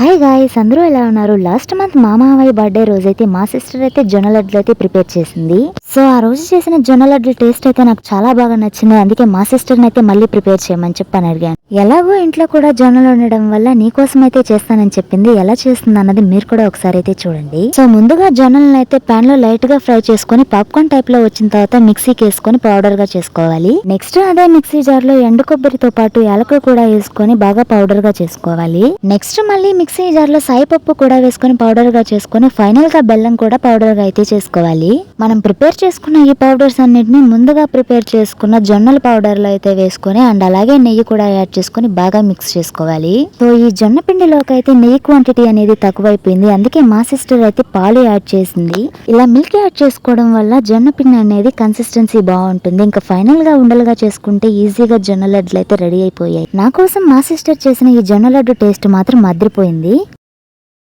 Hi guys, అందరూ ఎలా ఉన్నారు? లాస్ట్ మంత్ మా మామయ్య బర్త్డే రోజైతే మా సిస్టర్ అయితే జొన్న లడ్లు అయితే ప్రిపేర్ చేసింది. సో ఆ రోజు చేసిన జొన్న లడ్లు టేస్ట్ అయితే నాకు చాలా బాగా నచ్చింది. అందుకే మా సిస్టర్ని అయితే మళ్ళీ ప్రిపేర్ చేయమని చెప్పని అడిగాను. ఎలాగో ఇంట్లో కూడా జొన్నలు ఉండడం వల్ల నీకోసం అయితే చేస్తానని చెప్పింది. ఎలా చేస్తుంది అన్నది మీరు కూడా ఒకసారి అయితే చూడండి. సో ముందుగా జొన్నలను అయితే పాన్ లో లైట్ గా ఫ్రై చేసుకుని పాప్కార్న్ టైప్ లో వచ్చిన తర్వాత మిక్సీకి వేసుకొని పౌడర్ గా చేసుకోవాలి. నెక్స్ట్ అదే మిక్సీ జార్ లో ఎండు కొబ్బరితో పాటు యాలకులు కూడా వేసుకొని బాగా పౌడర్ గా చేసుకోవాలి. నెక్స్ట్ మళ్ళీ మిక్సీ జార్ లో సాయిపప్పు కూడా వేసుకొని పౌడర్ గా చేసుకొని ఫైనల్ గా బెల్లం కూడా పౌడర్ గా అయితే చేసుకోవాలి. మనం ప్రిపేర్ చేసుకున్న ఈ పౌడర్స్ అన్నిటిని ముందుగా ప్రిపేర్ చేసుకున్న జొన్నల పౌడర్ లో అయితే వేసుకొని అండ్ అలాగే నెయ్యి కూడా యాడ్ చేసుకొని బాగా మిక్స్ చేసుకోవాలి. సో ఈ జొన్న పిండిలోకి అయితే నెయ్యి క్వాంటిటీ అనేది తక్కువైపోయింది. అందుకే మా సిస్టర్ అయితే పాలు యాడ్ చేసింది. ఇలా మిల్క్ యాడ్ చేసుకోవడం వల్ల జొన్న పిండి అనేది కన్సిస్టెన్సీ బాగుంటుంది. ఇంకా ఫైనల్ గా ఉండలుగా చేసుకుంటే ఈజీగా జొన్న లడ్లు అయితే రెడీ అయిపోయాయి. నా కోసం మా సిస్టర్ చేసిన ఈ జొన్న లడ్డు టేస్ట్ మాత్రం అదిరిపోయింది.